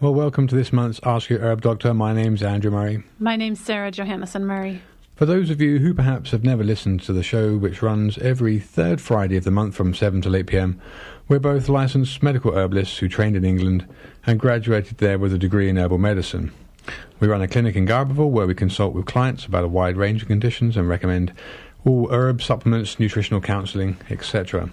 Well, welcome to this month's Ask Your Herb Doctor. My name's Andrew Murray. My name's Sarah Johannesson Murray. For those of you who perhaps have never listened to the show, which runs every third Friday of the month from 7 till 8 p.m, we're both licensed medical herbalists who trained in England and graduated there with a degree in herbal medicine. We run a clinic in Garberville where we consult with clients about a wide range of conditions and recommend all herb supplements, nutritional counselling, etc.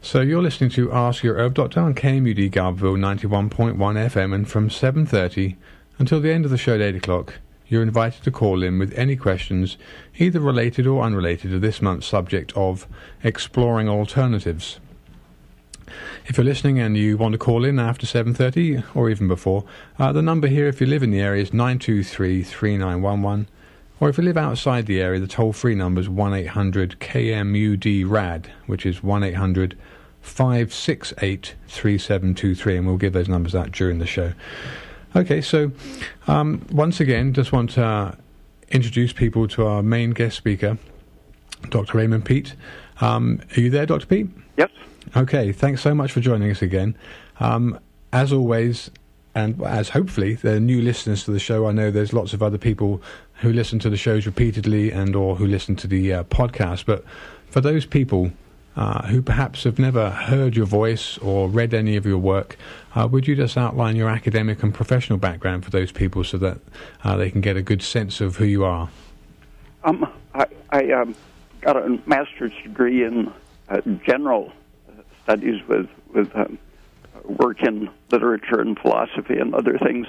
So you're listening to Ask Your Herb Doctor on KMUD Garberville 91.1 FM, and from 7:30 until the end of the show at 8 o'clock, you're invited to call in with any questions, either related or unrelated to this month's subject of exploring alternatives. If you're listening and you want to call in after 7:30 or even before, the number here if you live in the area is 923-3911, or if you live outside the area, the toll-free number is 1-800-KMUD-RAD, which is 1-800-568-3723, and we'll give those numbers out during the show. Okay, so once again, just want to introduce people to our main guest speaker, Dr. Ray Peat. Are you there, Dr. Peat? Yes. Okay, thanks so much for joining us again. As always, and as hopefully there are new listeners to the show, I know there's lots of other people who listen to the shows repeatedly and or who listen to the podcast, but for those people who perhaps have never heard your voice or read any of your work, would you just outline your academic and professional background for those people so that they can get a good sense of who you are? I got a master's degree in general studies with work in literature and philosophy and other things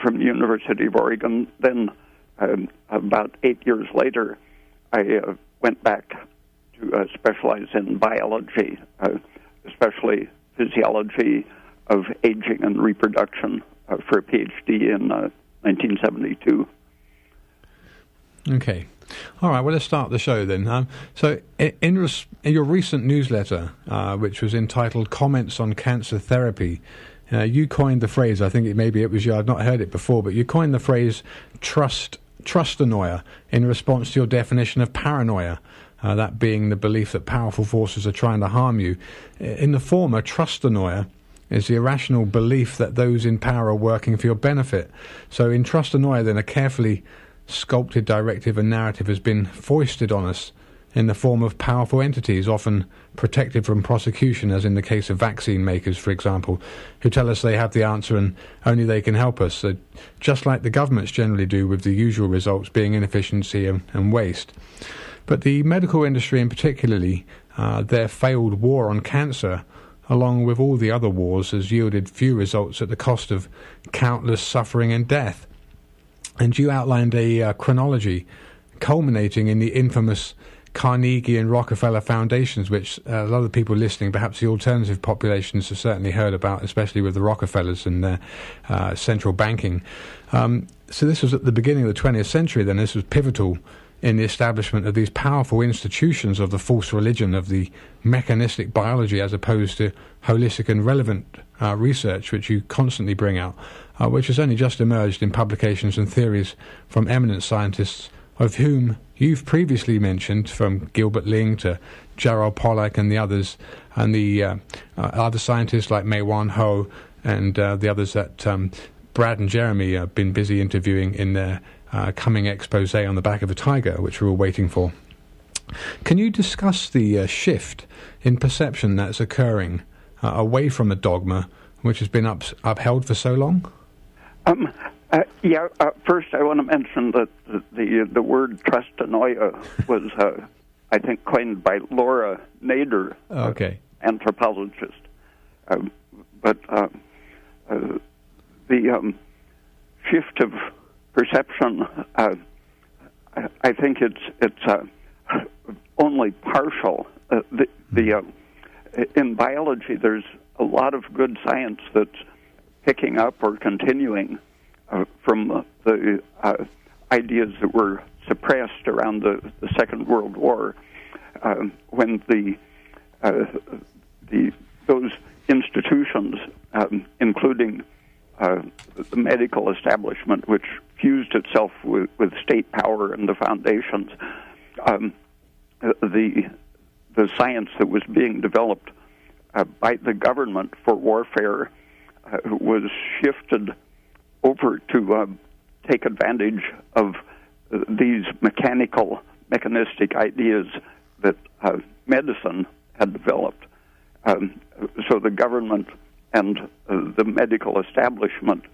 from the University of Oregon. Then about 8 years later, I went back to specialize in biology, especially physiology of aging and reproduction, for a PhD in 1972. Okay. All right, well, let's start the show then. So in your recent newsletter, which was entitled Comments on Cancer Therapy, you coined the phrase, I think it was you, I'd not heard it before, but you coined the phrase trustanoia in response to your definition of paranoia, that being the belief that powerful forces are trying to harm you. In the former, trustanoia is the irrational belief that those in power are working for your benefit. So in trustanoia, then, a carefully sculpted directive and narrative has been foisted on us in the form of powerful entities, often protected from prosecution, as in the case of vaccine makers, for example, who tell us they have the answer and only they can help us, just like the governments generally do, with the usual results being inefficiency and waste. But the medical industry, in particularly, their failed war on cancer, along with all the other wars, has yielded few results at the cost of countless suffering and death. And you outlined a chronology culminating in the infamous Carnegie and Rockefeller foundations, which a lot of people listening, perhaps the alternative populations, have certainly heard about, especially with the Rockefellers and their central banking. So this was at the beginning of the 20th century, then. This was pivotal in the establishment of these powerful institutions of the false religion of the mechanistic biology, as opposed to holistic and relevant research, which you constantly bring out, which has only just emerged in publications and theories from eminent scientists, of whom you've previously mentioned, from Gilbert Ling to Gerald Pollack and the others, and the other scientists like Mei-Wan Ho and the others that Brad and Jeremy have been busy interviewing in their coming expose on the back of a tiger, which we're all waiting for. Can you discuss the shift in perception that's occurring away from the dogma which has been upheld for so long? First I want to mention that the word trustanoia was, I think, coined by Laura Nader, anthropologist. But the shift of perception, I think it's only partial. In biology, there's a lot of good science that's picking up or continuing from the ideas that were suppressed around the Second World War, when those institutions, including the medical establishment, which fused itself with state power and the foundations, the science that was being developed by the government for warfare was shifted over to take advantage of these mechanistic ideas that medicine had developed. So the government and the medical establishment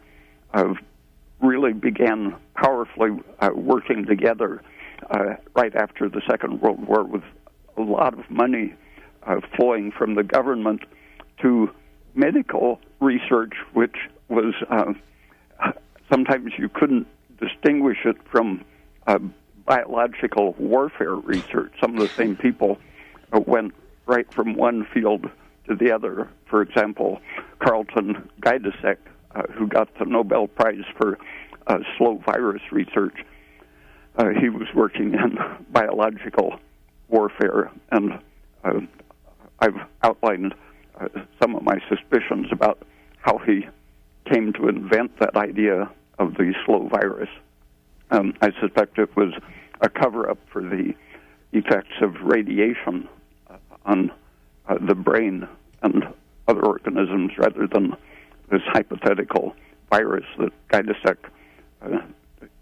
really began powerfully working together right after the Second World War, with a lot of money flowing from the government to medical research, which was sometimes you couldn't distinguish it from biological warfare research. Some of the same people went right from one field to the other. For example, Carlton Gajdusek, who got the Nobel Prize for slow virus research, he was working in biological warfare, and I've outlined some of my suspicions about how he came to invent that idea of the slow virus. I suspect it was a cover-up for the effects of radiation on the brain and other organisms, rather than this hypothetical virus that Gajdusek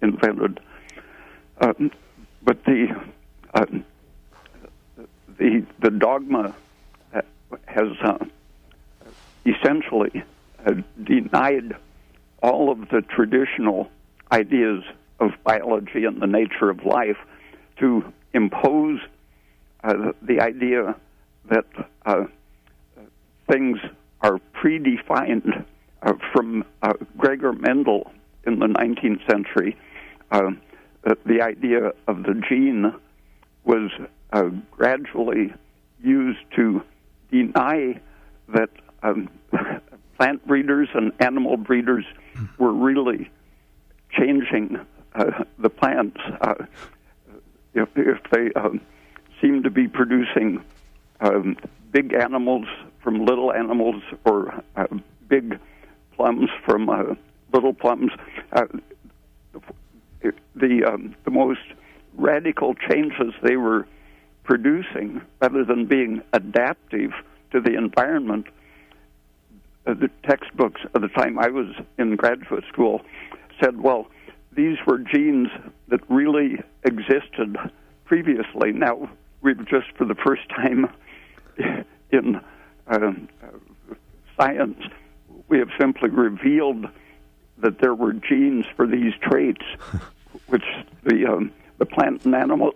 invented. But the dogma has essentially denied all of the traditional ideas of biology and the nature of life to impose the idea that things are predefined from Gregor Mendel in the 19th century. The idea of the gene was gradually used to deny that plant breeders and animal breeders were really changing the plants. If they seem to be producing big animals from little animals, or big plums from little plums, the most radical changes they were producing, rather than being adaptive to the environment. The textbooks at the time I was in graduate school said, well, these were genes that really existed previously. Now, we've just, for the first time in science, we have simply revealed that there were genes for these traits, which the plant and animal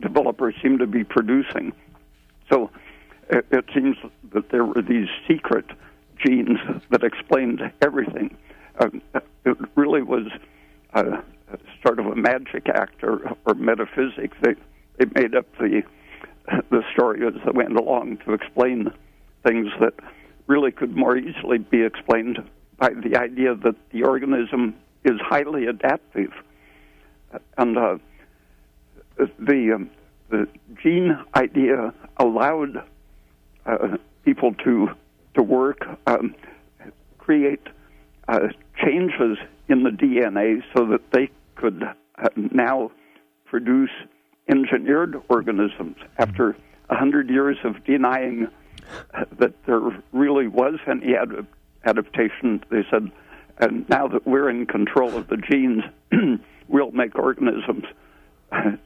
developers seem to be producing. So it seems that there were these secret genes that explained everything. It really was sort of a magic act or metaphysics. They made up the story as they went along to explain things that really could more easily be explained by the idea that the organism is highly adaptive. And the gene idea allowed people to work, create changes in the DNA so that they could now produce engineered organisms. After 100 years of denying that there really was any adaptation, they said, and now that we're in control of the genes, we'll make organisms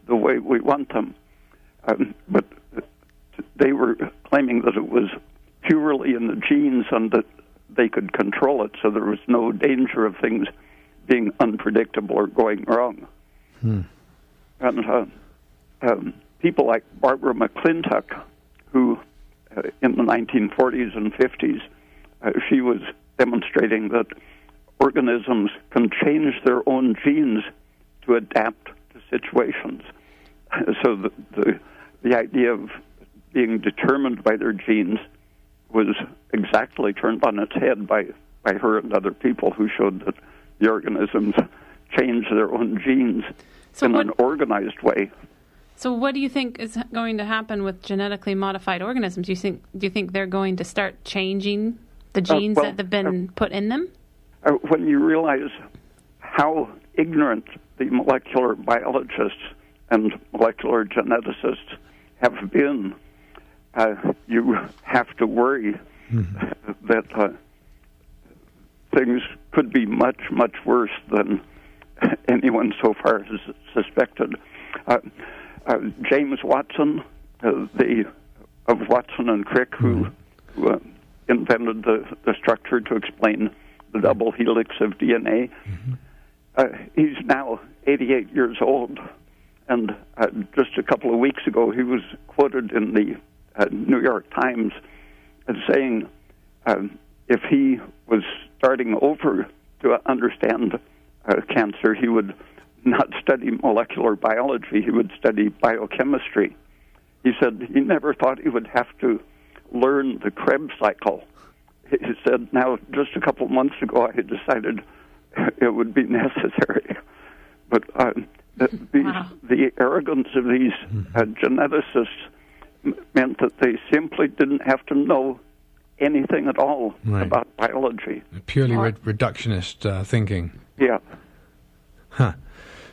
the way we want them. But they were claiming that it was purely in the genes and that they could control it, so there was no danger of things being unpredictable or going wrong. And people like Barbara McClintock, who in the 1940s and 50s, she was demonstrating that organisms can change their own genes to adapt to situations. So the idea of being determined by their genes was exactly turned on its head by her and other people who showed that the organisms change their own genes in an organized way. So what do you think is going to happen with genetically modified organisms? Do you think they're going to start changing the genes that have been put in them? When you realize how ignorant the molecular biologists and molecular geneticists have been, you have to worry that things could be much, much worse than anyone so far has suspected. James Watson, of Watson and Crick, who invented the structure to explain the double helix of DNA, he's now 88 years old. And just a couple of weeks ago, he was quoted in the New York Times as saying if he was starting over to understand cancer, he would not study molecular biology, he would study biochemistry. He said he never thought he would have to learn the Krebs cycle. He said, now, just a couple months ago, I decided it would be necessary. But the arrogance of these geneticists meant that they simply didn't have to know anything at all about biology. Purely reductionist thinking. Yeah. Huh.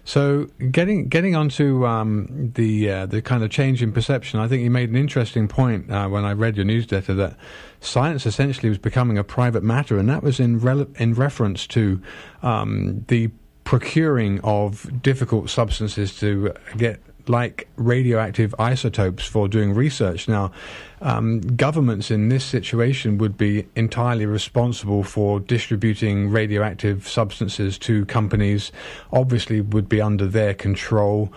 So getting onto the kind of change in perception, I think you made an interesting point when I read your newsletter that science essentially was becoming a private matter, and that was in reference to the procuring of difficult substances to get, like radioactive isotopes, for doing research. Now, governments in this situation would be entirely responsible for distributing radioactive substances to companies, obviously would be under their control.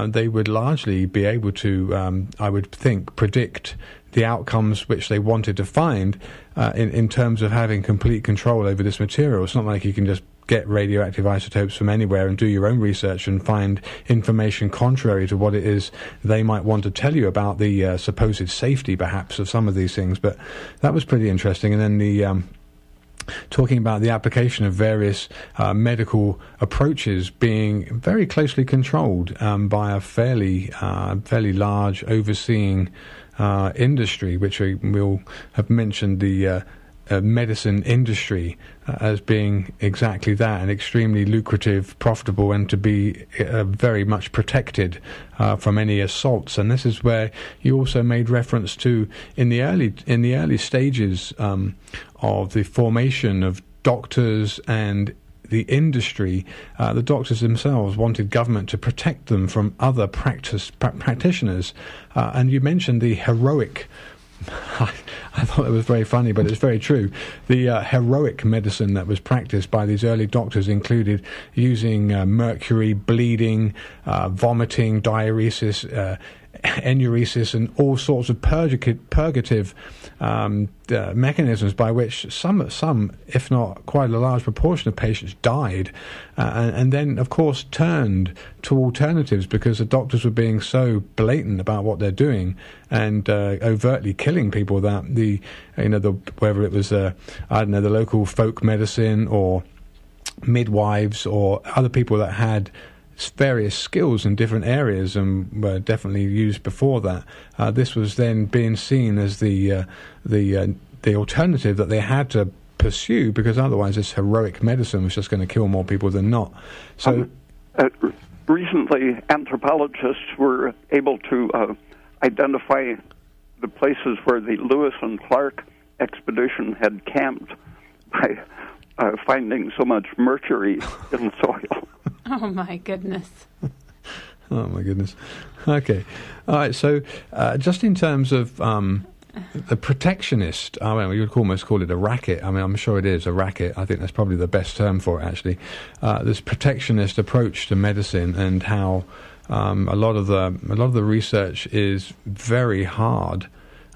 They would largely be able to, I would think, predict the outcomes which they wanted to find in terms of having complete control over this material. It's not like you can just get radioactive isotopes from anywhere and do your own research and find information contrary to what it is they might want to tell you about the supposed safety, perhaps, of some of these things. But that was pretty interesting. And then the talking about the application of various medical approaches being very closely controlled by a fairly large overseeing industry, which we'll have mentioned, the medicine industry as being exactly that, and extremely lucrative, profitable, and to be very much protected from any assaults. And this is where you also made reference to in the early stages of the formation of doctors and the industry. The doctors themselves wanted government to protect them from other practitioners, and you mentioned the heroic. I thought it was very funny, but it's very true. The heroic medicine that was practiced by these early doctors included using mercury, bleeding, vomiting, diuresis, enuresis, and all sorts of purgative mechanisms by which some, if not quite a large proportion of patients died, and then, of course, turned to alternatives because the doctors were being so blatant about what they're doing and overtly killing people that whether it was the local folk medicine or midwives or other people that had various skills in different areas and were definitely used before that. This was then being seen as the alternative that they had to pursue, because otherwise this heroic medicine was just going to kill more people than not. So, recently, anthropologists were able to identify the places where the Lewis and Clark expedition had camped by finding so much mercury in the soil. Oh, my goodness. Oh, my goodness. Okay. All right, so just in terms of the protectionist, you would almost call it a racket. I mean, I'm sure it is a racket. I think that's probably the best term for it, actually. This protectionist approach to medicine, and how a lot of the research is very hard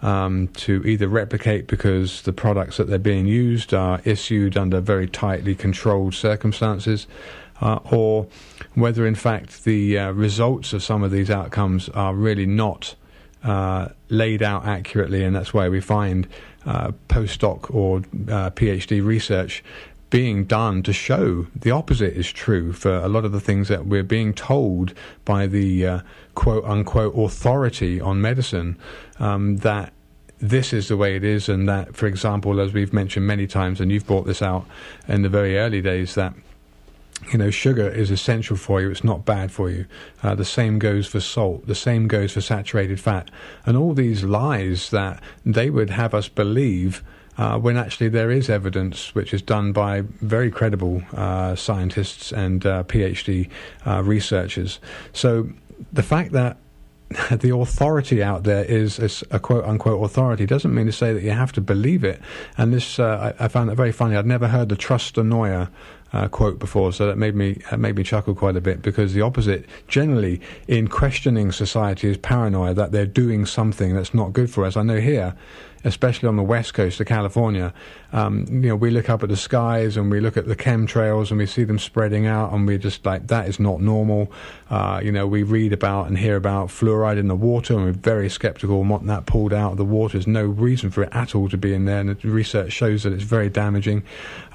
to either replicate because the products that they're being used are issued under very tightly controlled circumstances, or whether in fact the results of some of these outcomes are really not laid out accurately, and that's why we find postdoc or PhD research being done to show the opposite is true for a lot of the things that we're being told by the quote-unquote authority on medicine, that this is the way it is, and that, for example, as we've mentioned many times, and you've brought this out in the very early days, that sugar is essential for you, it's not bad for you. The same goes for salt, the same goes for saturated fat, and all these lies that they would have us believe when actually there is evidence which is done by very credible scientists and PhD researchers. So the fact that the authority out there is a quote-unquote authority doesn't mean to say that you have to believe it. And this, I found that very funny. I'd never heard the trust-a-noia quote before, so that made me chuckle quite a bit, because the opposite generally in questioning society is paranoia that they're doing something that's not good for us. I know here, especially on the west coast of California, we look up at the skies and we look at the chemtrails and we see them spreading out, and we're just like, that is not normal. We read about and hear about fluoride in the water, and we're very skeptical on what that pulled out of the water. There's no reason for it at all to be in there, and the research shows that it's very damaging.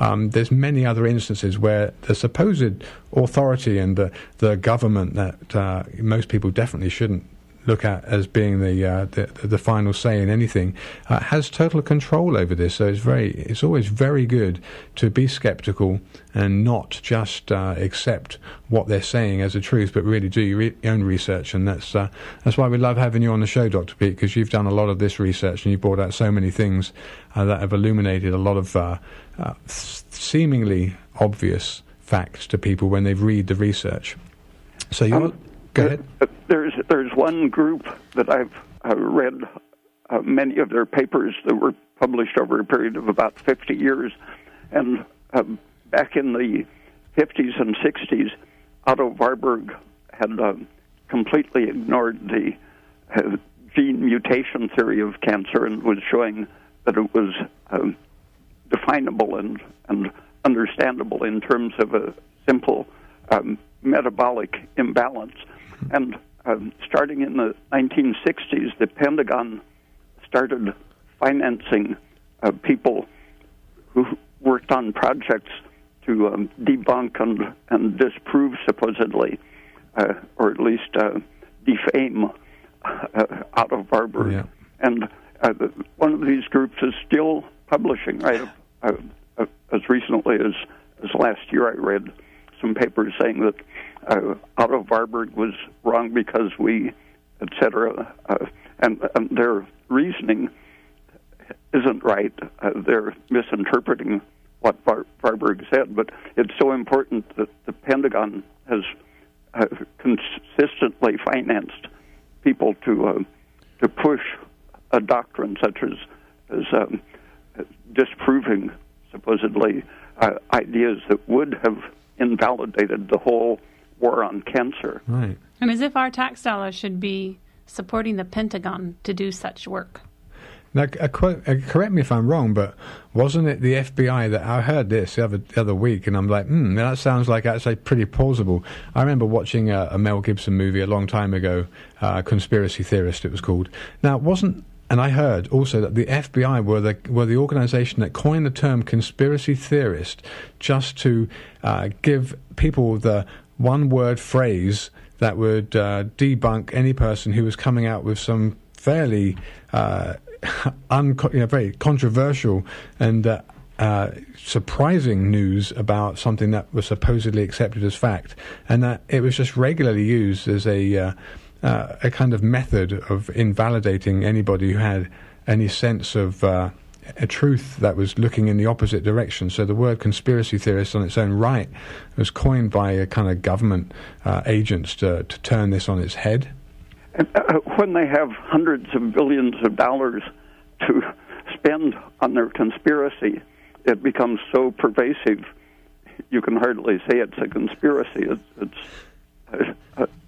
There's many other instances where the supposed authority and the government that most people definitely shouldn't look at as being the final say in anything, has total control over this. So it's always very good to be skeptical and not just accept what they're saying as a truth, but really do your own research. And that's why we love having you on the show, Dr. Peat, because you've done a lot of this research and you've brought out so many things that have illuminated a lot of seemingly obvious facts to people when they read the research. So go ahead. There's one group that I've read many of their papers that were published over a period of about 50 years. And back in the 50s and 60s, Otto Warburg had completely ignored the gene mutation theory of cancer and was showing that it was definable and understandable in terms of a simple metabolic imbalance. And starting in the 1960s, the Pentagon started financing people who worked on projects to debunk and disprove, supposedly, or at least defame Otto Warburg. Yeah. And one of these groups is still publishing, right? As recently as last year, I read some papers saying that Otto Warburg was wrong because we, etc. And their reasoning isn't right. They're misinterpreting what Warburg said. But it's so important that the Pentagon has consistently financed people to push a doctrine such as disproving supposedly ideas that would have invalidated the whole war on cancer. Right. And as if our tax dollars should be supporting the Pentagon to do such work. Now, correct me if I'm wrong, but wasn't it the FBI that I heard this the other week, and I'm like, that sounds like actually pretty plausible. I remember watching a Mel Gibson movie a long time ago, Conspiracy Theorist it was called. Now, and I heard also that the FBI were the organization that coined the term conspiracy theorist just to give people the one-word phrase that would debunk any person who was coming out with some fairly very controversial and surprising news about something that was supposedly accepted as fact, and that it was just regularly used as a kind of method of invalidating anybody who had any sense of a truth that was looking in the opposite direction. So the word conspiracy theorist on its own right was coined by a kind of government agents to turn this on its head. And, when they have hundreds of billions of dollars to spend on their conspiracy, it becomes so pervasive you can hardly say it's a conspiracy. It's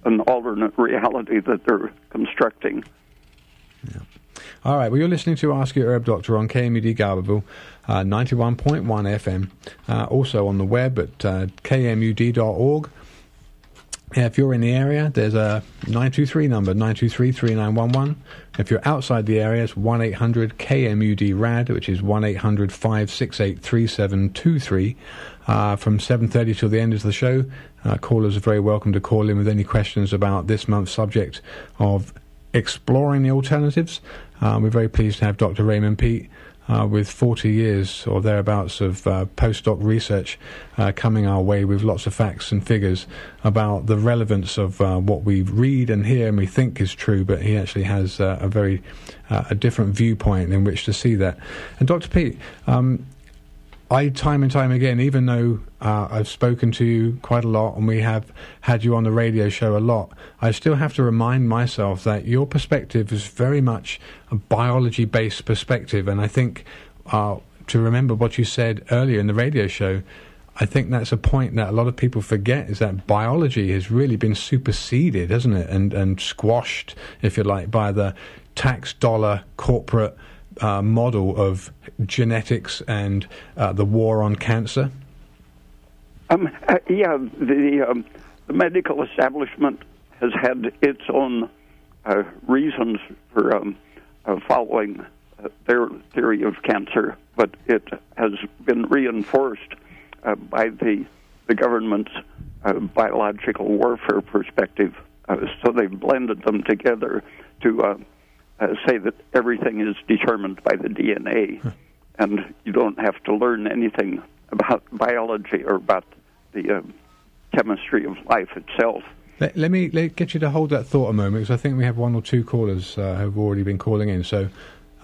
an alternate reality that they're constructing. Yeah. All right, well, you're listening to Ask Your Herb Doctor on KMUD Garberville, 91.1 FM, also on the web at kmud.org. If you're in the area, there's a 923 number, 923-3911. If you're outside the area, it's 1-800-KMUD-RAD, which is 1-800-568-3723. From 7:30 till the end of the show, callers are very welcome to call in with any questions about this month's subject of exploring the alternatives. We're very pleased to have Dr. Raymond Peat with 40 years or thereabouts of postdoc research coming our way with lots of facts and figures about the relevance of what we read and hear and we think is true, but he actually has a very different viewpoint in which to see that. And Dr. Peat, I, time and time again, even though I've spoken to you quite a lot and we have had you on the radio show a lot, I still have to remind myself that your perspective is very much a biology-based perspective. And I think to remember what you said earlier in the radio show, I think that's a point that a lot of people forget, is that biology has really been superseded, hasn't it, and squashed, if you like, by the tax dollar corporate model of genetics and the war on cancer? The medical establishment has had its own reasons for following their theory of cancer, but it has been reinforced by the government's biological warfare perspective. So they've blended them together to say that everything is determined by the DNA, and you don't have to learn anything about biology or about the chemistry of life itself. Let me get you to hold that thought a moment, because I think we have one or two callers who have already been calling in. So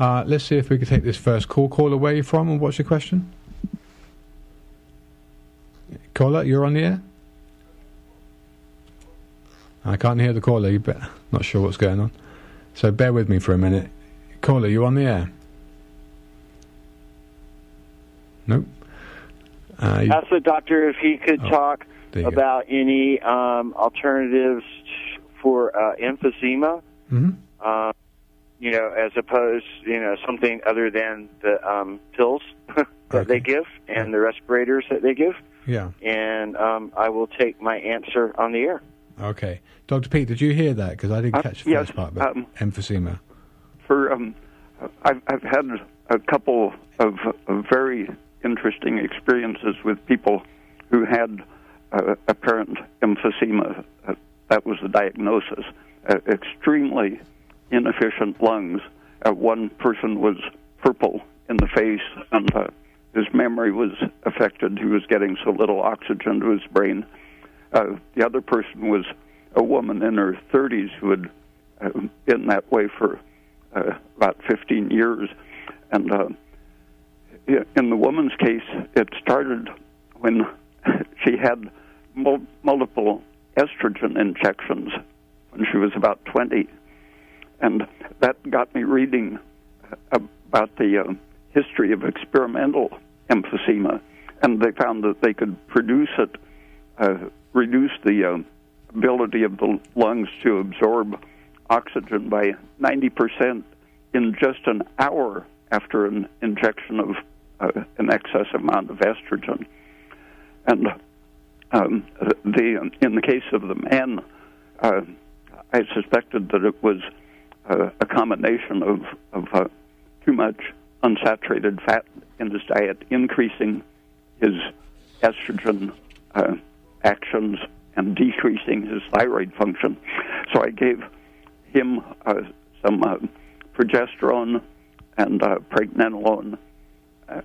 let's see if we can take this first call. Caller, where are you from and what's your question? Caller, you're on the air? I can't hear the caller. Not sure what's going on. So bear with me for a minute. Caller, you on the air? Nope. Ask the doctor if he could talk about any alternatives for emphysema, as opposed, something other than the pills that they give and the respirators that they give. Yeah. And I will take my answer on the air. Okay. Dr. Peat, did you hear that? Because I didn't catch the first part about emphysema. I've had a couple of very interesting experiences with people who had apparent emphysema. That was the diagnosis. Extremely inefficient lungs. One person was purple in the face, and his memory was affected. He was getting so little oxygen to his brain. The other person was a woman in her 30s who had been that way for about 15 years. And in the woman's case, it started when she had multiple estrogen injections when she was about 20. And that got me reading about the history of experimental emphysema. And they found that they could produce it, reduce the ability of the lungs to absorb oxygen by 90% in just an hour after an injection of an excess amount of estrogen. And in the case of the man, I suspected that it was a combination of too much unsaturated fat in his diet, increasing his estrogen actions and decreasing his thyroid function. So I gave him some progesterone and pregnenolone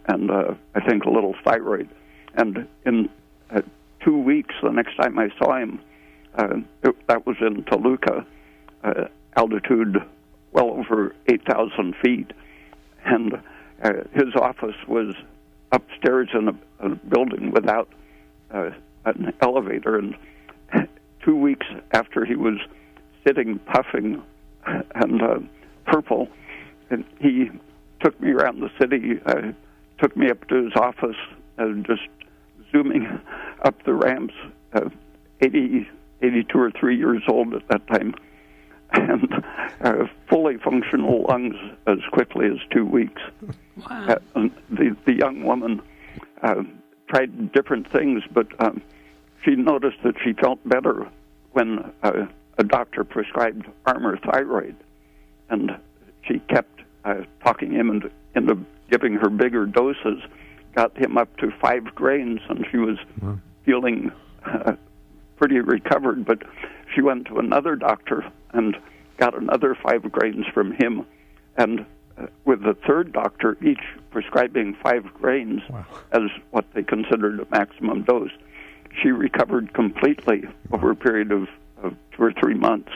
and I think a little thyroid. And in 2 weeks, the next time I saw him, that was in Toluca, altitude well over 8,000 feet. And his office was upstairs in a building without an elevator. And 2 weeks after he was sitting puffing and purple, and he took me around the city, took me up to his office, just zooming up the ramps, 82 or 3 years old at that time, and fully functional lungs as quickly as 2 weeks. Wow. The young woman tried different things, but she noticed that she felt better when a doctor prescribed Armour thyroid, and she kept talking him into giving her bigger doses, got him up to 5 grains, and she was feeling pretty recovered. But she went to another doctor and got another 5 grains from him, and with the third doctor, each prescribing 5 grains as what they considered a maximum dose. She recovered completely over a period of 2 or 3 months.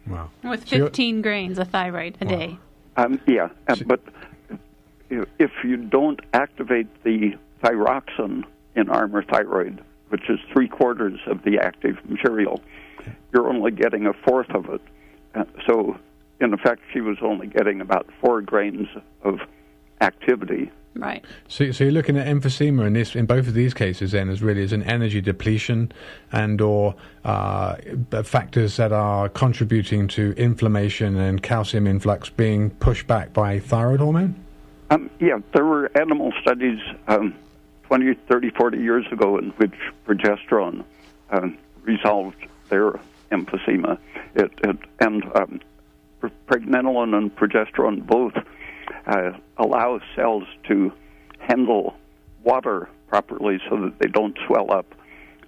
Wow. With 15 grains of thyroid a day. But if you don't activate the thyroxine in Armour Thyroid, which is 3/4 of the active material, you're only getting 1/4 of it. So, in effect, she was only getting about 4 grains of activity. Right. So you're looking at emphysema in both of these cases then as really as an energy depletion and or factors that are contributing to inflammation and calcium influx being pushed back by thyroid hormone? There were animal studies 20, 30, 40 years ago in which progesterone resolved their emphysema. And pregnenolone and progesterone both allow cells to handle water properly so that they don't swell up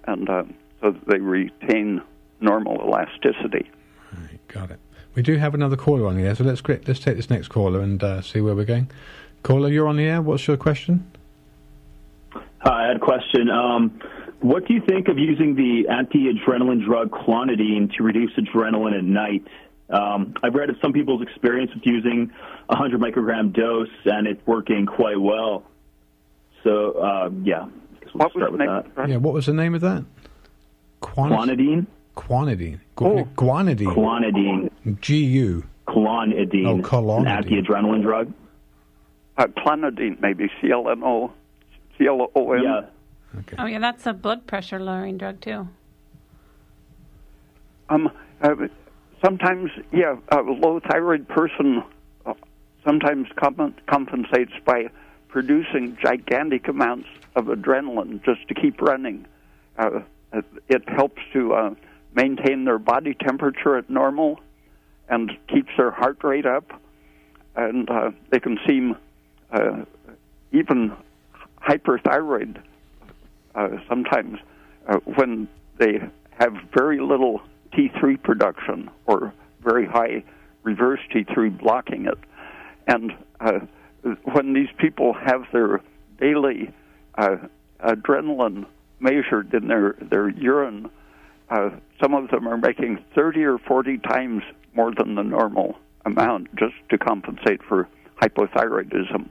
and so that they retain normal elasticity. Right, got it. We do have another caller on the air, so let's take this next caller and see where we're going. Caller, you're on the air. What's your question? Hi, I had a question. What do you think of using the anti-adrenaline drug clonidine to reduce adrenaline at night? I've read of some people's experience with using 100 microgram dose and it working quite well. So, I guess we'll start with that. Yeah, what was the name of that? Clonidine. Quinidine. Guanidine. G-U. Clonidine. Oh, clonidine. An anti-adrenaline drug. Clonidine, maybe. CLON. Yeah. Okay. Oh, yeah, that's a blood pressure lowering drug, too. Sometimes, a low thyroid person sometimes compensates by producing gigantic amounts of adrenaline just to keep running. It helps to maintain their body temperature at normal and keeps their heart rate up, and they can seem even hyperthyroid sometimes when they have very little T3 production or very high reverse T3 blocking it. And when these people have their daily adrenaline measured in their urine, some of them are making 30 or 40 times more than the normal amount just to compensate for hypothyroidism.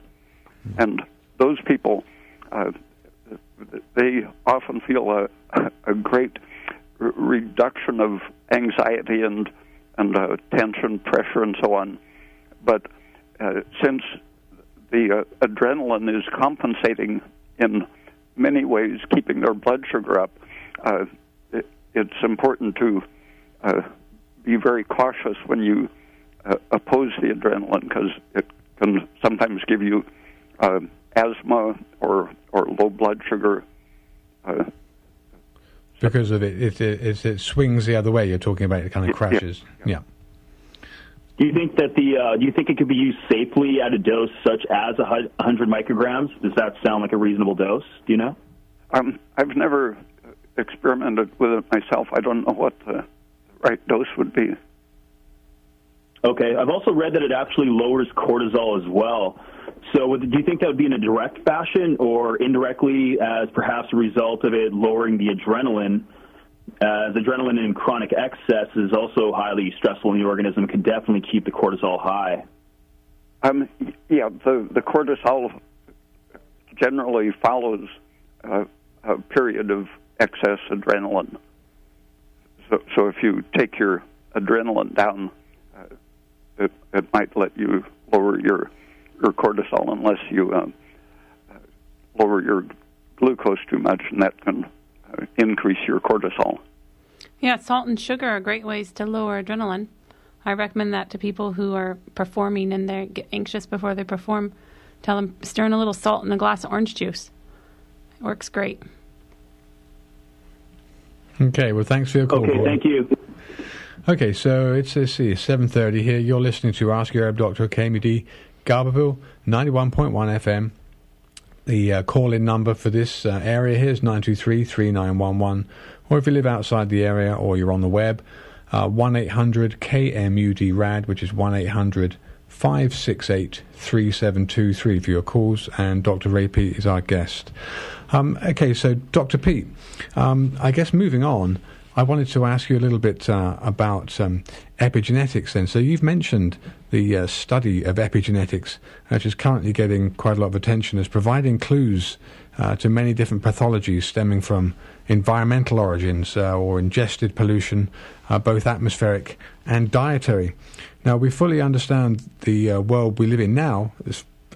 And those people, they often feel a great reduction of anxiety and tension, pressure, and so on. But since the adrenaline is compensating in many ways, keeping their blood sugar up, it's important to be very cautious when you oppose the adrenaline, because it can sometimes give you asthma or low blood sugar. Because of it swings the other way. You're talking about it kind of crashes. Yeah. Do you think that do you think it could be used safely at a dose such as 100 micrograms? Does that sound like a reasonable dose? Do you know? I've never experimented with it myself. I don't know what the right dose would be. Okay. I've also read that it actually lowers cortisol as well. So do you think that would be in a direct fashion or indirectly as perhaps a result of it lowering the adrenaline? As adrenaline in chronic excess is also highly stressful in the organism, can definitely keep the cortisol high. The cortisol generally follows a period of excess adrenaline. So if you take your adrenaline down, it might let you lower your cortisol unless you lower your glucose too much, and that can increase your cortisol. Yeah, salt and sugar are great ways to lower adrenaline. I recommend that to people who are performing and they get anxious before they perform. Tell them, stir in a little salt in a glass of orange juice. It works great. Okay, well, thanks for your call. Okay, thank you. Okay, so it's 7:30 here. You're listening to Ask Your Herb Doctor, KMUD, Garberville, 91.1 FM. The call-in number for this area here is 923-3911. Or if you live outside the area or you're on the web, 1-800-KMUD-RAD, which is 568-3723 for your calls, and Dr. Ray Peat is our guest. Okay, so Dr. Peat, I guess moving on, I wanted to ask you a little bit about epigenetics then. So you've mentioned the study of epigenetics, which is currently getting quite a lot of attention as providing clues to many different pathologies stemming from environmental origins or ingested pollution, both atmospheric and dietary. Now, we fully understand the world we live in now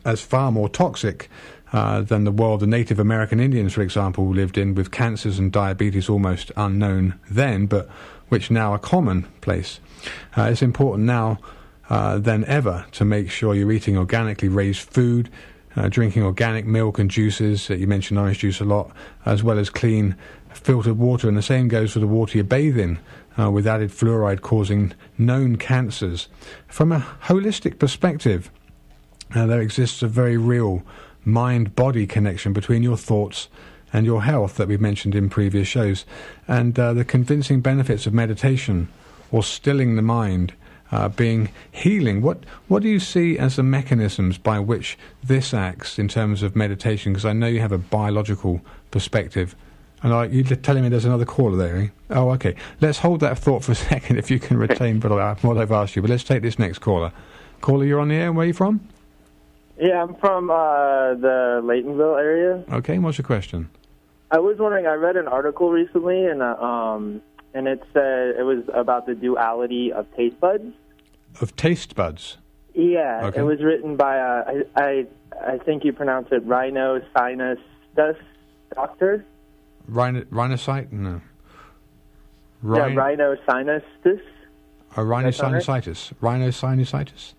as far more toxic than the world the Native American Indians, for example, lived in, with cancers and diabetes almost unknown then, but which now are commonplace. It's important now than ever to make sure you're eating organically raised food, drinking organic milk and juices. You mentioned orange juice a lot, as well as clean filtered water, and the same goes for the water you bathe in, with added fluoride causing known cancers. From a holistic perspective, there exists a very real mind-body connection between your thoughts and your health that we've mentioned in previous shows, and the convincing benefits of meditation or stilling the mind being healing. What do you see as the mechanisms by which this acts in terms of meditation? Because I know you have a biological perspective. And you're telling me there's another caller there, eh? Oh, okay. Let's hold that thought for a second if you can retain what I've asked you. But let's take this next caller. Caller, you're on the air. Where are you from? Yeah, I'm from the Laytonville area. Okay, what's your question? I was wondering, I read an article recently, and it said it was about the duality of taste buds. Of taste buds? Yeah, okay. It was written by, I think you pronounce it rhinosinusitis doctor. Rhinocyte? No. Rhinosinusitis. Rhinosinusitis. Rhinosinusitis?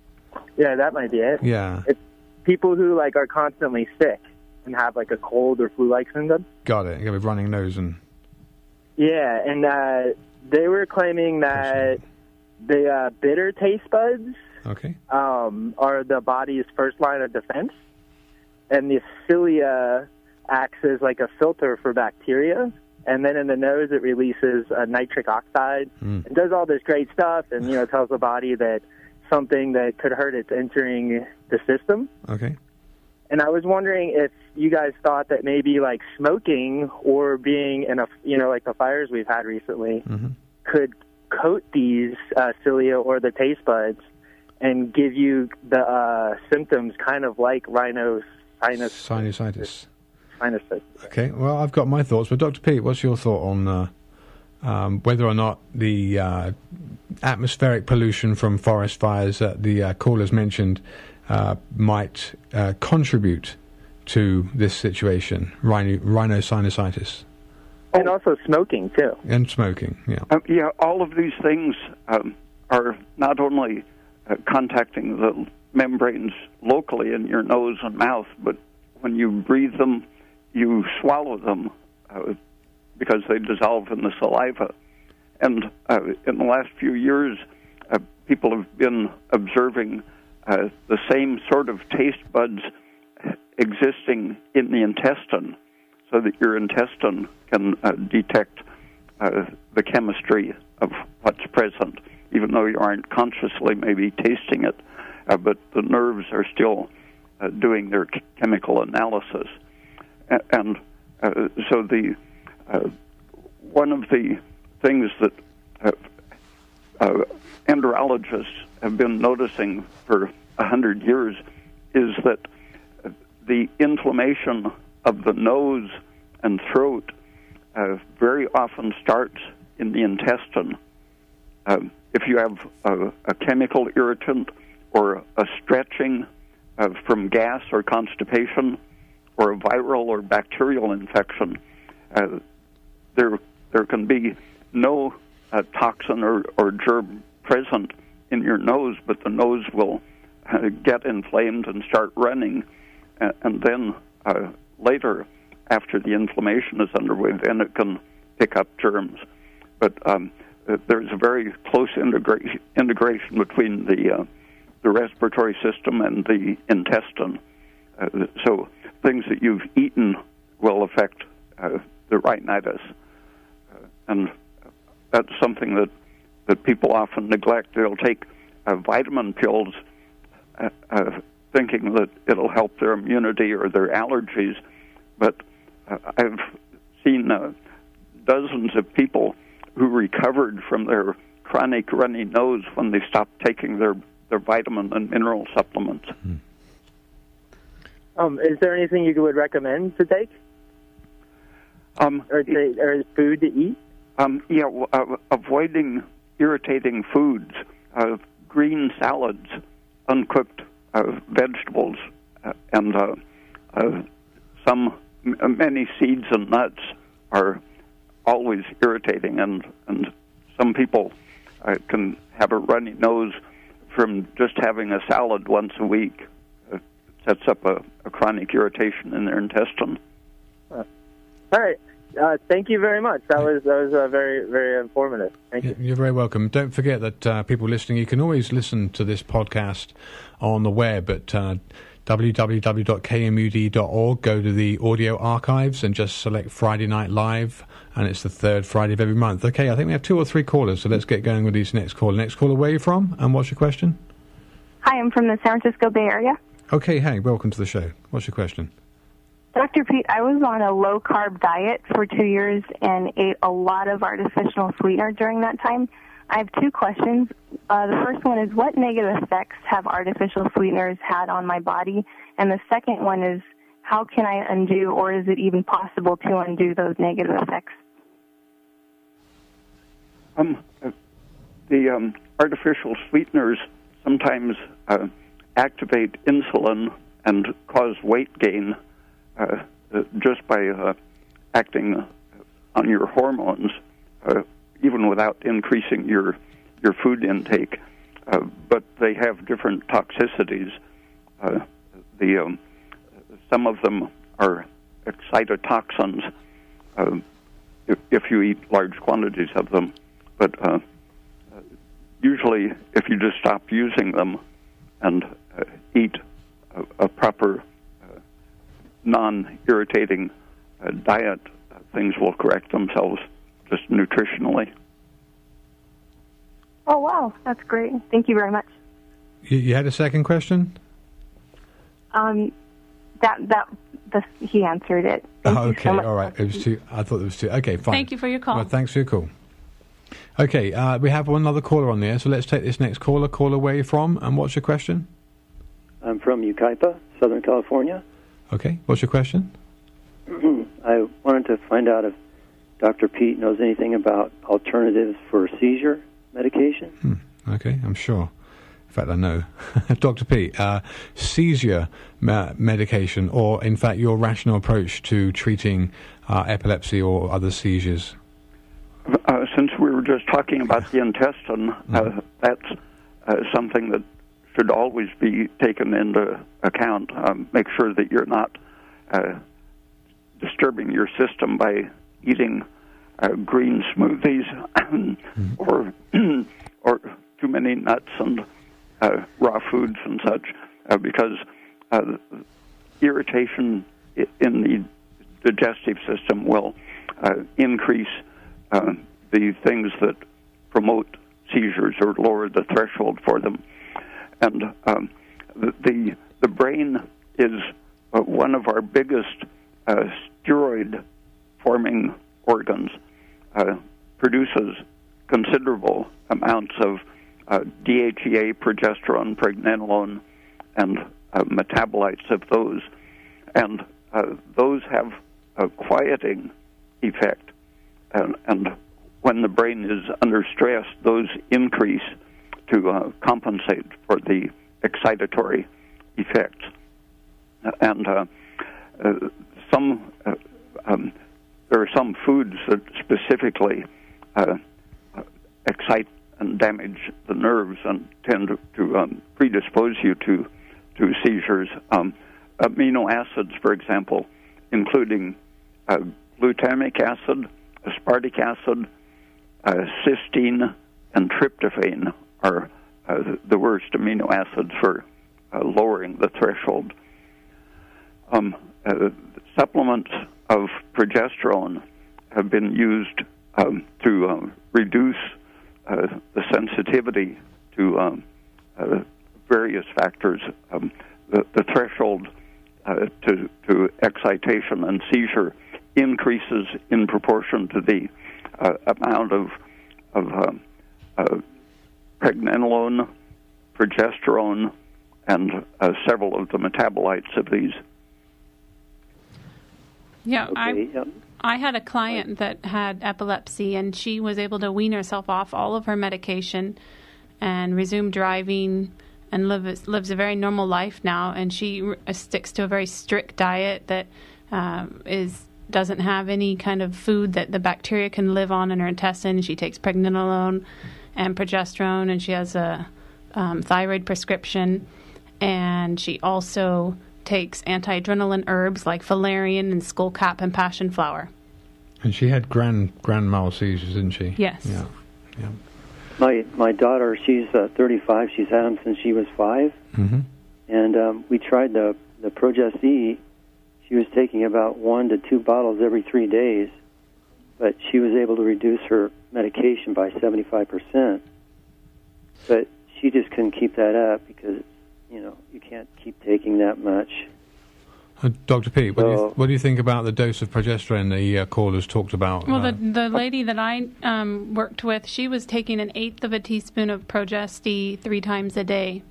Yeah, that might be it. Yeah. It's people who are constantly sick and have a cold or flu-like symptom. Got it. You have a running nose and... Yeah, and they were claiming that the bitter taste buds are the body's first line of defense, and the cilia acts as a filter for bacteria, and then in the nose it releases nitric oxide and does all this great stuff, and tells the body that something that could hurt it's entering the system. Okay. And I was wondering if you guys thought that maybe smoking or being in a the fires we've had recently could coat these cilia or the taste buds and give you the symptoms kind of like sinusitis. Okay, well, I've got my thoughts, but Dr. Peat, what's your thought on whether or not the atmospheric pollution from forest fires that the callers mentioned might contribute to this situation, rhinosinusitis? And also smoking, too. And smoking, yeah. Yeah, all of these things are not only contacting the membranes locally in your nose and mouth, but when you breathe them, you swallow them because they dissolve in the saliva. And in the last few years, people have been observing the same sort of taste buds existing in the intestine, so that your intestine can detect the chemistry of what's present, even though you aren't consciously maybe tasting it, but the nerves are still doing their chemical analysis. And so the one of the things that enterologists have been noticing for 100 years is that the inflammation of the nose and throat very often starts in the intestine. If you have a chemical irritant or a stretching from gas or constipation or a viral or bacterial infection, there can be no toxin or germ present in your nose, but the nose will get inflamed and start running, and then later, after the inflammation is underway, then it can pick up germs. But there's a very close integration between the respiratory system and the intestine. So things that you've eaten will affect the rhinitis. And that's something that people often neglect. They'll take vitamin pills thinking that it'll help their immunity or their allergies. But I've seen dozens of people who recovered from their chronic runny nose when they stopped taking their vitamin and mineral supplements. Is there anything you would recommend to take? Or food to eat? Avoiding irritating foods, green salads, uncooked vegetables, and many seeds and nuts are always irritating, and some people can have a runny nose from just having a salad once a week. It sets up a chronic irritation in their intestine. All right. Thank you very much. That was very, very informative. Thank you. You're very welcome. Don't forget that people listening, you can always listen to this podcast on the web at www.kmud.org. Go to the audio archives and just select Friday Night Live, and it's the third Friday of every month. Okay, I think we have 2 or 3 callers, so let's get going with these next caller. Next caller, where are you from, and what's your question? Hi, I'm from the San Francisco Bay Area. Okay, hey, welcome to the show. What's your question? Dr. Peat, I was on a low-carb diet for 2 years and ate a lot of artificial sweetener during that time. I have 2 questions. The first one is, what negative effects have artificial sweeteners had on my body? And the second one is, how can I undo, or is it even possible to undo those negative effects? The artificial sweeteners sometimes activate insulin and cause weight gain just by acting on your hormones, even without increasing your food intake. But they have different toxicities. Some of them are excitotoxins if you eat large quantities of them. But usually, if you just stop using them and eat a proper non-irritating diet, things will correct themselves just nutritionally. Oh, wow. That's great. Thank you very much. You had a second question? He answered it. Okay, so all right. It was 2. I thought it was 2. Okay, fine. Thank you for your call. Well, thanks for your call. Okay, we have one other caller on there, so let's take this next caller. Caller, where are you from, and what's your question? I'm from Yucaipa, Southern California. Okay, what's your question? I wanted to find out if Dr. Peat knows anything about alternatives for seizure medication. Okay, I'm sure. In fact, I know. Dr. Peat, seizure medication, or in fact your rational approach to treating epilepsy or other seizures? Since we were just talking about the intestine, that's something that should always be taken into account. Make sure that you're not disturbing your system by eating green smoothies or too many nuts and raw foods and such, because irritation in the digestive system will increase the things that promote seizures or lower the threshold for them. And the brain is one of our biggest steroid-forming organs, produces considerable amounts of DHEA, progesterone, pregnenolone, and metabolites of those. And those have a quieting effect. And when the brain is under stress, those increase to compensate for the excitatory effects. And there are some foods that specifically excite and damage the nerves and tend to predispose you to seizures. Amino acids, for example, including glutamic acid, aspartic acid, cysteine, and tryptophan are the worst amino acids for lowering the threshold. Supplements of progesterone have been used to reduce the sensitivity to various factors. The threshold to excitation and seizure increases in proportion to the amount of pregnenolone, progesterone, and several of the metabolites of these. Yeah, Okay, I had a client that had epilepsy, and she was able to wean herself off all of her medication and resume driving and lives a very normal life now. And she sticks to a very strict diet that doesn't have any kind of food that the bacteria can live on in her intestine. She takes pregnenolone and progesterone, and she has a thyroid prescription, and she also takes anti-adrenaline herbs like valerian and skullcap and passion flower. And she had grand mal seizures, didn't she? Yes. Yeah. My daughter, she's 35. She's had them since she was 5. Mm-hmm. And we tried the Progest-E. She was taking about 1 to 2 bottles every 3 days, but she was able to reduce her medication by 75%. But she just couldn't keep that up because, you can't keep taking that much. Dr. Peat, what do you think about the dose of progesterone the callers talked about? Well, the lady that I worked with, she was taking 1/8 of a teaspoon of Progest-E 3 times a day.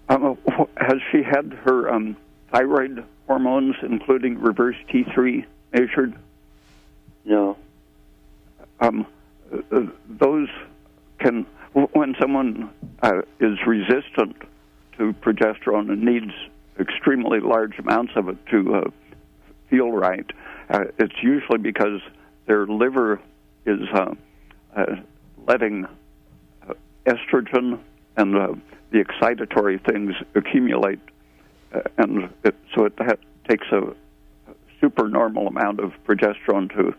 Has she had her thyroid hormones, including reverse T3, measured? No. Those can, when someone is resistant to progesterone and needs extremely large amounts of it to feel right, it's usually because their liver is letting estrogen and the excitatory things accumulate, and so it takes a supernormal amount of progesterone to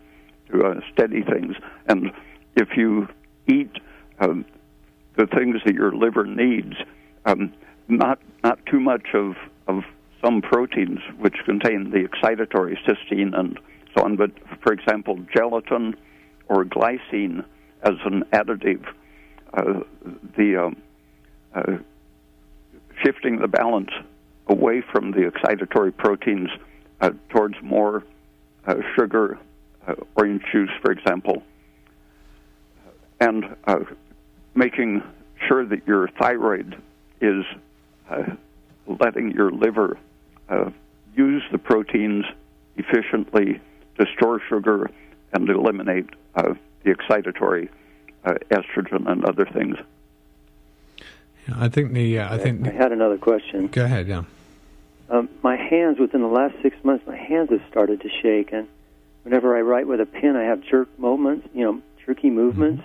steady things. And if you eat the things that your liver needs, not too much of some proteins which contain the excitatory cysteine and so on, but for example, gelatin or glycine as an additive, shifting the balance away from the excitatory proteins towards more sugar, orange juice, for example, and making sure that your thyroid is letting your liver use the proteins efficiently to store sugar and eliminate the excitatory estrogen and other things. Yeah, I think I had another question. Go ahead, yeah. My hands, within the last 6 months, my hands have started to shake, and whenever I write with a pen, I have jerky movements,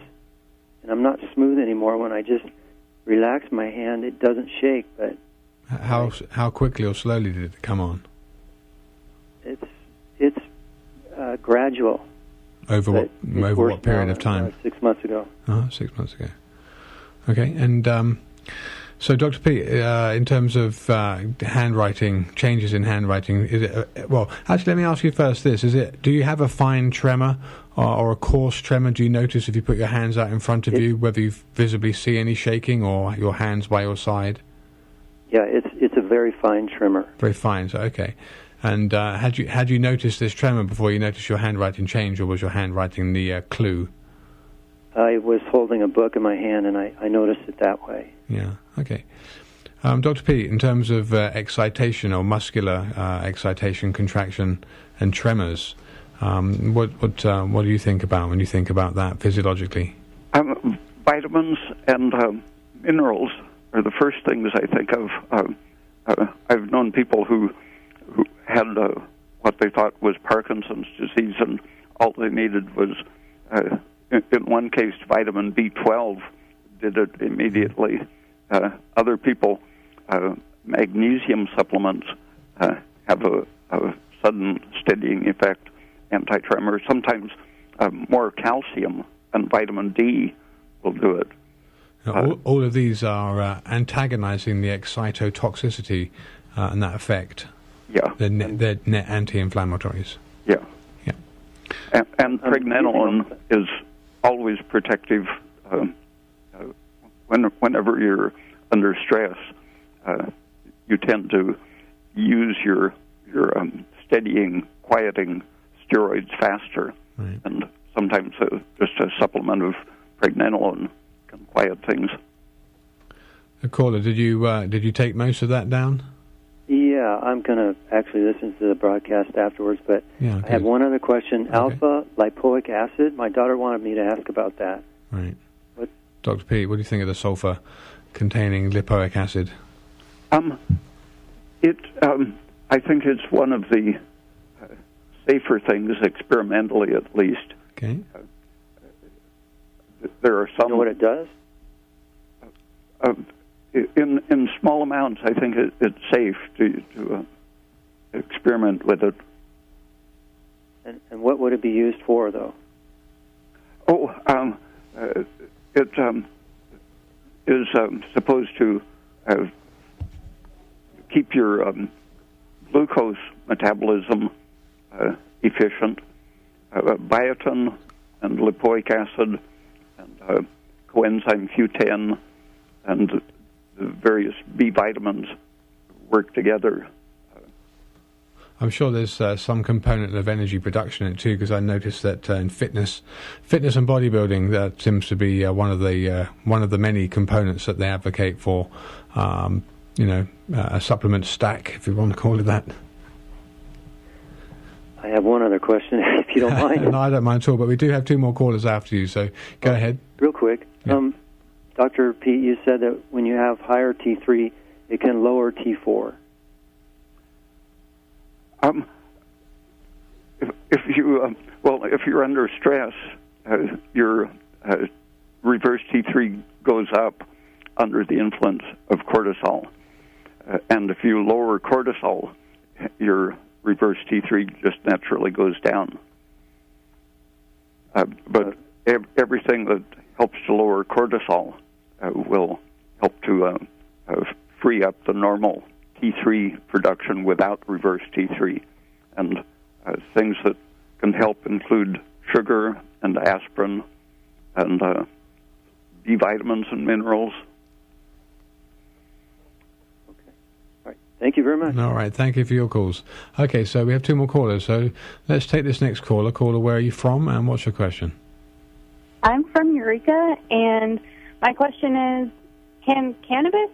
Mm-hmm. and I'm not smooth anymore. When I just relax my hand, it doesn't shake. But how quickly or slowly did it come on? It's gradual. Over what period of time? 6 months ago. 6 months ago. Okay, and so Dr. Peat, in terms of handwriting, changes in handwriting, is it? Actually, let me ask you first this: do you have a fine tremor or a coarse tremor? Do you notice if you put your hands out in front of you whether you visibly see any shaking or your hands by your side? Yeah, it's a very fine tremor. Very fine. So okay. And had you noticed this tremor before you noticed your handwriting change, or was your handwriting the clue? I was holding a book in my hand, and I noticed it that way. Yeah. Okay. Dr. Peat, in terms of excitation or muscular excitation, contraction, and tremors, what do you think about when you think about that physiologically? Vitamins and minerals are the first things I think of. I've known people who had what they thought was Parkinson's disease, and all they needed was, in one case, vitamin B12 did it immediately. Other people, magnesium supplements have a sudden steadying effect, anti-tremor. Sometimes more calcium and vitamin D will do it. All of these are antagonizing the excitotoxicity and that effect. Yeah. They're net anti-inflammatories. Yeah. And pregnenolone is always protective. Whenever you're under stress, you tend to use your steadying, quieting steroids faster, right. And sometimes just a supplement of pregnenolone can quiet things. Caller, did you take most of that down? Yeah, I'm going to actually listen to the broadcast afterwards, but I have one other question. Okay. Alpha lipoic acid, my daughter wanted me to ask about that. Right. Dr. Peat, what do you think of the sulfur-containing lipoic acid? I think it's one of the safer things, experimentally at least. Okay. There are some... You know what it does? In small amounts, I think it's safe to experiment with it. And what would it be used for, though? It is supposed to keep your glucose metabolism efficient. Biotin and lipoic acid and coenzyme Q10 and the various B vitamins work together. I'm sure there's some component of energy production in it too, because I noticed that in fitness and bodybuilding, that seems to be one of the many components that they advocate for. A supplement stack, if you want to call it that. I have one other question, if you don't mind. No, I don't mind at all, but we do have two more callers after you, so go ahead. Real quick. Yeah. Dr. Peat, you said that when you have higher T3, it can lower T4. If you're under stress, your reverse T3 goes up under the influence of cortisol, and if you lower cortisol, your reverse T3 just naturally goes down. But everything that helps to lower cortisol will help to free up the normal T3 production without reverse T3. And things that can help include sugar and aspirin and B vitamins and minerals. Okay. All right. Thank you very much. All right. Thank you for your calls. Okay, so we have two more callers. So let's take this next caller. Caller, where are you from and what's your question? I'm from Eureka, and my question is, can cannabis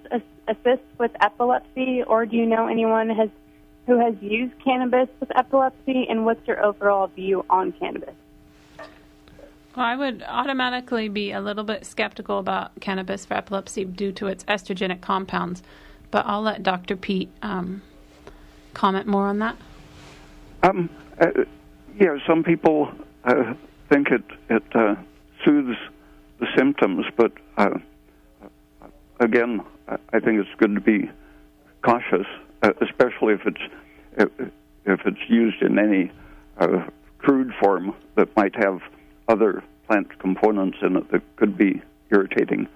assist with epilepsy, or do you know anyone who has used cannabis with epilepsy, and what's your overall view on cannabis? Well, I would automatically be a little bit skeptical about cannabis for epilepsy due to its estrogenic compounds, but I'll let Dr. Peat comment more on that. Some people think it soothes the symptoms, but again, I think it's good to be cautious, especially if it's used in any crude form that might have other plant components in it that could be irritating.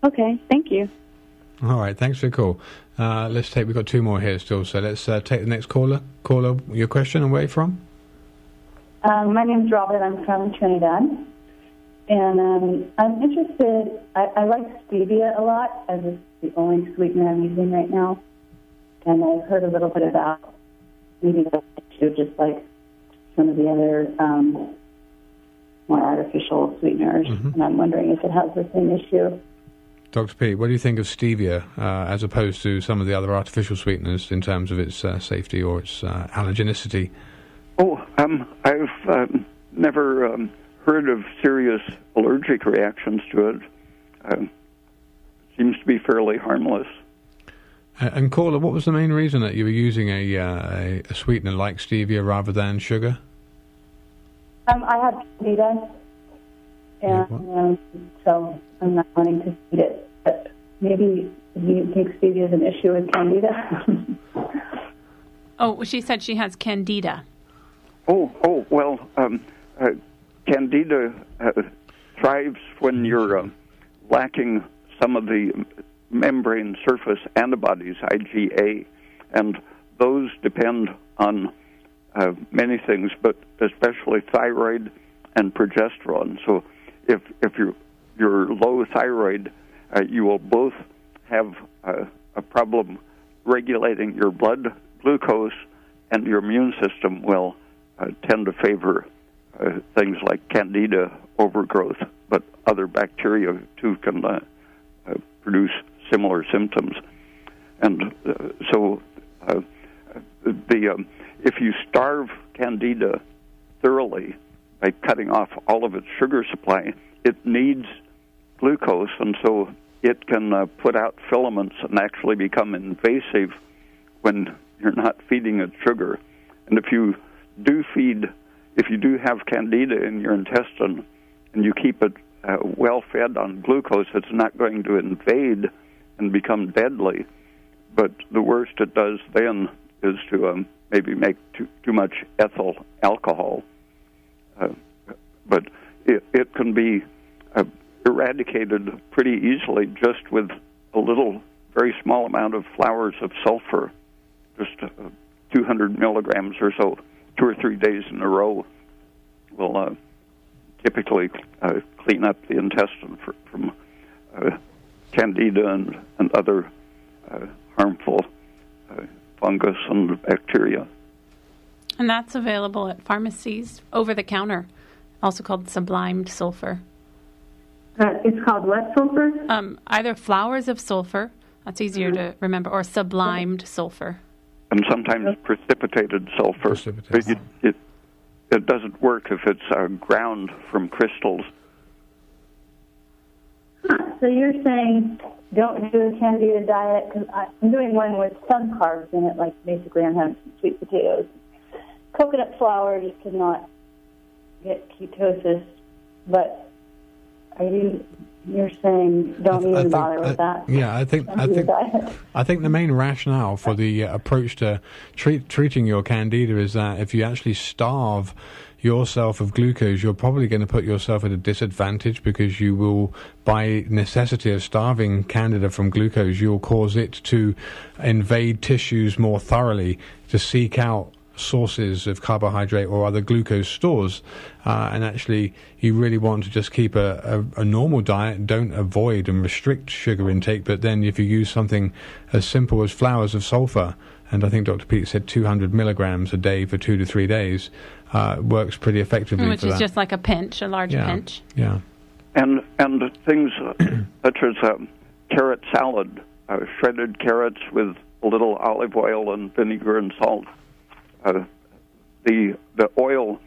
Okay, thank you. All right, thanks for the call. We've got two more here still, so let's take the next caller. Caller, your question and where are you from? My name's Robert. I'm from Trinidad. And I'm interested, I like stevia a lot, as it's the only sweetener I'm using right now. And I've heard a little bit about maybe the issue, just like some of the other more artificial sweeteners. Mm-hmm. And I'm wondering if it has the same issue. Dr. Peat, what do you think of stevia as opposed to some of the other artificial sweeteners in terms of its safety or its allergenicity? I've never heard of serious allergic reactions to it. It seems to be fairly harmless. And caller, what was the main reason that you were using a sweetener like stevia rather than sugar? I had candida, and so I'm not wanting to eat it. But maybe you think stevia is an issue with candida? She said she has candida. Candida thrives when you're lacking some of the membrane surface antibodies, IgA, and those depend on many things, but especially thyroid and progesterone. So if you're your low thyroid, you will both have a problem regulating your blood glucose, and your immune system will tend to favor things like candida overgrowth, but other bacteria too can produce similar symptoms. And if you starve candida thoroughly by cutting off all of its sugar supply, it needs glucose, and so it can put out filaments and actually become invasive when you're not feeding it sugar. And if you do have candida in your intestine and you keep it well fed on glucose, it's not going to invade and become deadly. But the worst it does then is to maybe make too much ethyl alcohol. But it can be eradicated pretty easily just with a little, very small amount of flowers of sulfur, just 200 milligrams or so, 2 or 3 days in a row, will typically clean up the intestine from candida and other harmful fungus and bacteria. And that's available at pharmacies over the counter, also called sublimed sulfur. It's called what sulfur? Either flowers of sulfur, that's easier to remember, or sublimed sulfur. And sometimes precipitated sulfur. It doesn't work if it's ground from crystals. So you're saying don't do a candida diet, because I'm doing one with some carbs in it, like basically I'm having some sweet potatoes. Coconut flour just cannot get ketosis, but you're saying don't even bother with that? Yeah, I think the main rationale for the approach to treating your candida is that if you actually starve yourself of glucose, you're probably going to put yourself at a disadvantage, because you will, by necessity of starving candida from glucose, you'll cause it to invade tissues more thoroughly to seek out sources of carbohydrate or other glucose stores, and actually you really want to just keep a normal diet, don't avoid and restrict sugar intake. But then if you use something as simple as flowers of sulfur, and I think Dr. Peat said 200 milligrams a day for 2 to 3 days, works pretty effectively. Which is just like a pinch, a large pinch. Yeah. And things such as carrot salad, shredded carrots with a little olive oil and vinegar and salt. The oil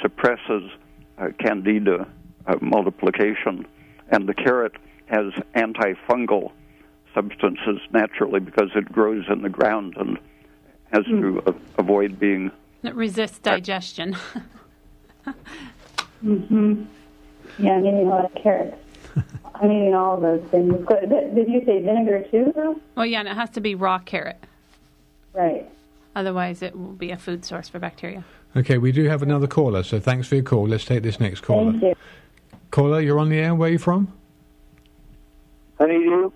suppresses candida multiplication, and the carrot has antifungal substances naturally because it grows in the ground and has to avoid being... It resists digestion. Mm-hmm. Yeah, I'm eating a lot of carrots. I'm eating all of those things. Did you say vinegar too, though? Well, yeah, and it has to be raw carrot. Right. Otherwise, it will be a food source for bacteria. Okay, we do have another caller, so thanks for your call. Let's take this next caller. Thank you. Caller, you're on the air. Where are you from? Honeydew.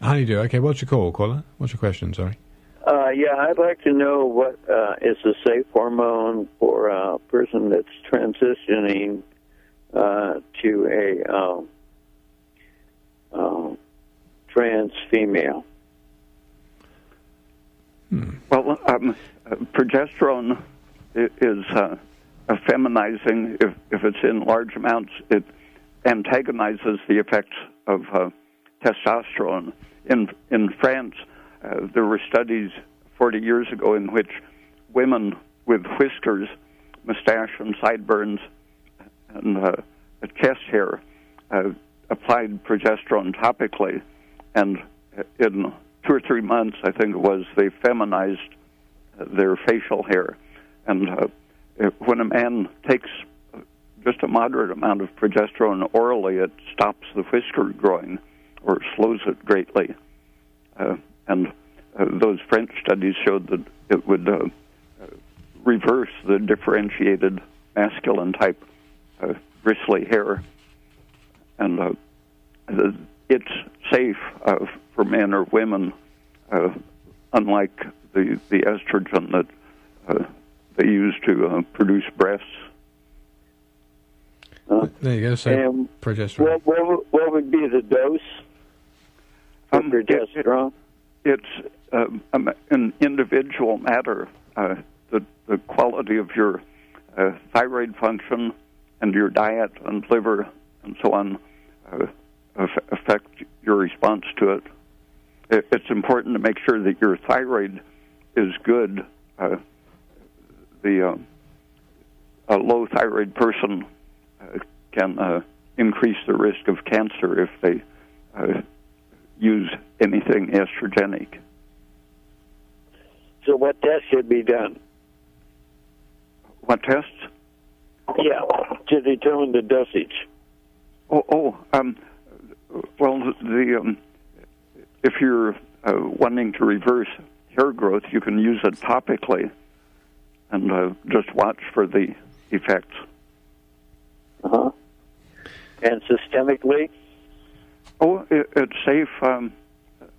Honeydew. Okay, what's your call, caller? What's your question, sorry? Yeah, I'd like to know what is a safe hormone for a person that's transitioning to a trans female. Well, progesterone is feminizing. If it's in large amounts, it antagonizes the effects of testosterone. In France, there were studies 40 years ago in which women with whiskers, mustache and sideburns, and chest hair applied progesterone topically, and in 2 or 3 months, I think it was, they feminized their facial hair. And when a man takes just a moderate amount of progesterone orally, it stops the whisker growing or slows it greatly. And those French studies showed that it would reverse the differentiated masculine type bristly hair. And it's safe for men or women, unlike the estrogen that they use to produce breasts. There you go. So progesterone. What would be the dose for progesterone? It's an individual matter. The quality of your thyroid function and your diet and liver and so on affect your response to it. It's important to make sure that your thyroid is good. A low thyroid person can increase the risk of cancer if they use anything estrogenic. So what tests should be done? What tests? Yeah, to determine the dosage. Well, if you're wanting to reverse hair growth, you can use it topically and just watch for the effects. Uh-huh. And systemically? It's safe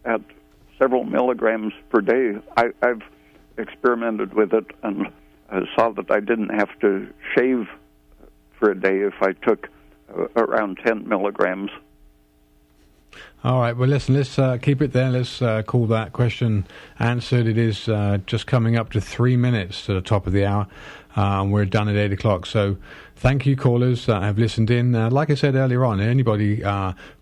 at several milligrams per day. I've experimented with it and saw that I didn't have to shave for a day if I took around 10 milligrams. All right, well, listen, let's keep it there. Let's call that question answered. It is just coming up to 3 minutes to the top of the hour. We're done at 8 o'clock. So thank you, callers that have listened in. Like I said earlier on, anybody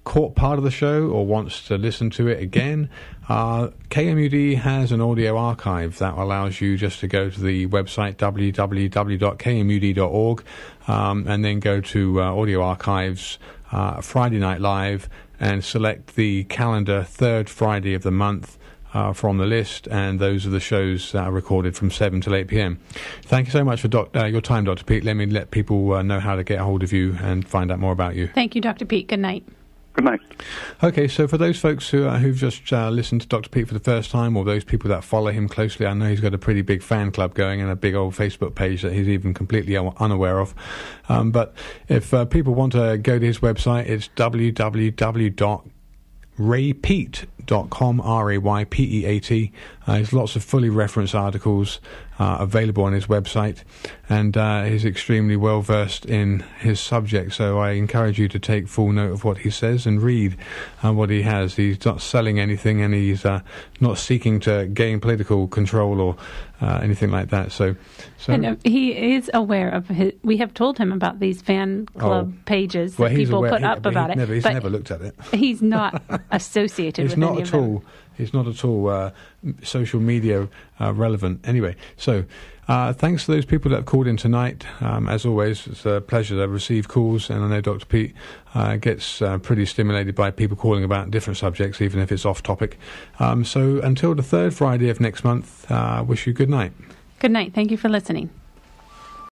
caught part of the show or wants to listen to it again, KMUD has an audio archive that allows you just to go to the website www.kmud.org and then go to audio archives, Friday Night Live, and select the calendar third Friday of the month from the list, and those are the shows that are recorded from 7 till 8 p.m. Thank you so much for your time, Dr. Peat. Let me let people know how to get a hold of you and find out more about you. Thank you, Dr. Peat. Good night. Good night. Okay, so for those folks who've just listened to Dr. Peat for the first time, or those people that follow him closely, I know he's got a pretty big fan club going and a big old Facebook page that he's even completely unaware of. But if people want to go to his website, it's www.raypeat.com, RAYPEAT. There's lots of fully referenced articles available on his website, and he's extremely well versed in his subject, so I encourage you to take full note of what he says and read what he has. He's not selling anything, and he's not seeking to gain political control or anything like that. So and he is aware of we have told him about these fan club pages that people put up about it. He's never looked at it. He's not associated with any of them. It's not at all social media relevant. Anyway, so thanks to those people that have called in tonight. As always, it's a pleasure to receive calls, and I know Dr. Peat gets pretty stimulated by people calling about different subjects, even if it's off topic. So until the third Friday of next month, wish you good night. Good night. Thank you for listening.